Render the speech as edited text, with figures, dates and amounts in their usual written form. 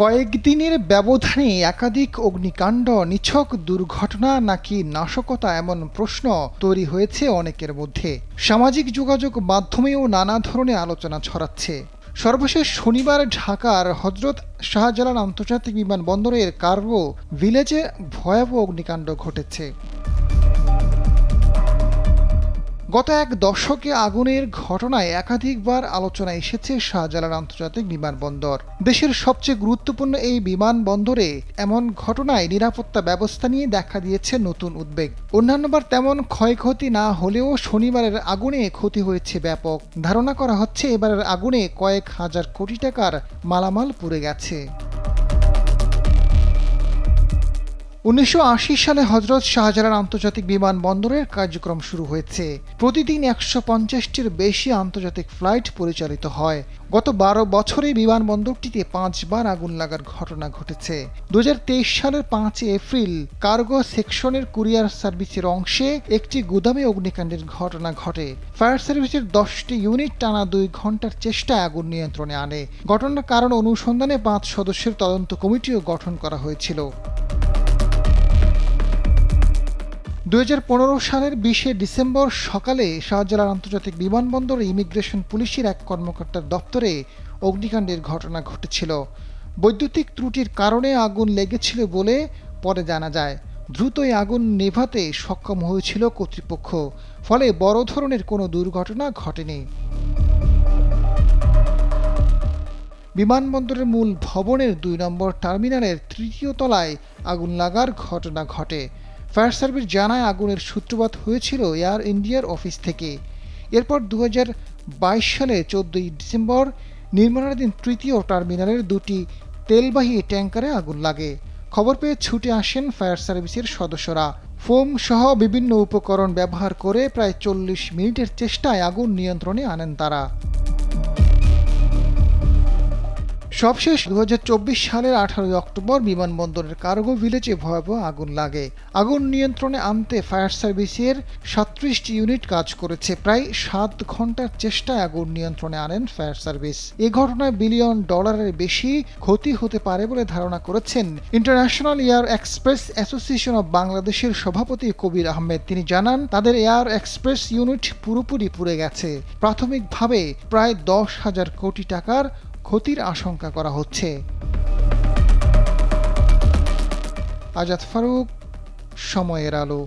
কয়েকদিনের ব্যবধানে একাধিক অগ্নিকাণ্ড, নিছক দুর্ঘটনা নাকি নাশকতা, এমন প্রশ্ন তৈরি হয়েছে অনেকের মধ্যে। সামাজিক যোগাযোগ মাধ্যমেও নানা ধরনের আলোচনা ছড়াচ্ছে। সর্বশেষ শনিবার ঢাকার হযরত শাহজালাল আন্তর্জাতিক বিমানবন্দরের কার্গো ভিলেজে ভয়াবহ অগ্নিকাণ্ড ঘটেছে। গত এক দশকে আগুনের ঘটনায় একাধিকবার আলোচনায় এসেছে শাহজালাল আন্তর্জাতিক বিমানবন্দর। দেশের সবচেয়ে গুরুত্বপূর্ণ এই বিমানবন্দরে এমন ঘটনায় নিরাপত্তা ব্যবস্থা নিয়ে দেখা দিয়েছে নতুন উদ্বেগ। অন্যান্যবার তেমন ক্ষয়ক্ষতি না হলেও শনিবারের আগুনে ক্ষতি হয়েছে ব্যাপক। ধারণা করা হচ্ছে এবারের আগুনে কয়েক হাজার কোটি টাকার মালামাল পুড়ে গেছে। ১৯৮০ সালে হযরত শাহজালাল আন্তর্জাতিক বিমানবন্দরের কার্যক্রম শুরু হয়েছে। প্রতিদিন ১৫০টির বেশি আন্তর্জাতিক ফ্লাইট পরিচালিত হয়। গত ১২ বছরে বিমানবন্দরটিতে ৫ বার আগুন লাগার ঘটনা ঘটেছে। ২০২৩ সালের ৫ এপ্রিল কার্গো সেকশনের কুরিয়ার সার্ভিসের অংশে একটি গুদামে অগ্নিকাণ্ডের ঘটনা ঘটে। ফায়ার সার্ভিসের ১০টি ইউনিট টানা ২ ঘণ্টার চেষ্টায় আগুন নিয়ন্ত্রণে আনে। ঘটনার কারণ অনুসন্ধানে ৫ সদস্যের তদন্ত কমিটিও গঠন করা হয়েছিল। ২০১৫ সালের ২০ ডিসেম্বর সকালে শাহজালাল আন্তর্জাতিক বিমানবন্দরে ইমিগ্রেশন পুলিশের এক কর্মকর্তার দপ্তরে অগ্নিকাণ্ডের ঘটনা ঘটেছিল। বৈদ্যুতিক ত্রুটির কারণে আগুন লেগেছিল বলে পরে জানা যায়। দ্রুত এই আগুন নেভাতে সক্ষম হয়েছিল কর্তৃপক্ষ, ফলে বড় ধরনের কোনো দুর্ঘটনা ঘটেনি। বিমানবন্দরের মূল ভবনের ২ নম্বর টার্মিনালের ৩য় তলায় আগুন লাগার ঘটনা ঘটে। ফায়ার সার্ভিস জানায় আগুনের সূত্রপাত হয়েছিল এয়ার ইন্ডিয়ার অফিস থেকে। এরপর ২০২২ সালে ১৪ ডিসেম্বর নির্মাণাধীন ৩য় টার্মিনালের ২টি তেলবাহী ট্যাঙ্কারে আগুন লাগে। খবর পেয়ে ছুটে আসেন ফায়ার সার্ভিসের সদস্যরা। ফোম সহ বিভিন্ন উপকরণ ব্যবহার করে প্রায় ৪০ মিনিটের চেষ্টায় আগুন নিয়ন্ত্রণে আনেন তারা। সবশেষ ২০২৪ সালের ১৮ অক্টোবর বিমানবন্দরের কার্গো ভিলেজে ভয়াবহ আগুন লাগে। আগুন নিয়ন্ত্রণে আনতে ফায়ার সার্ভিসের ৩৭টি ইউনিট কাজ করেছে। প্রায় ৭ ঘণ্টার চেষ্টায় আগুন নিয়ন্ত্রণে আনেন ফায়ার সার্ভিস। এ ঘটনায় $1 বিলিয়ন বেশি ক্ষতি হতে পারে বলে ধারণা করেছেন international air express association of বাংলাদেশের সভাপতি কবির আহমেদ। তিনি জানান, তাদের এয়ার এক্সপ্রেস ইউনিট পুরোপুরি পুড়ে গেছে। প্রাথমিকভাবে প্রায় ১০,০০০ কোটি টাকার ক্ষতির আশঙ্কা করা হচ্ছে। আজাদ ফারুক, সময়ের আলো।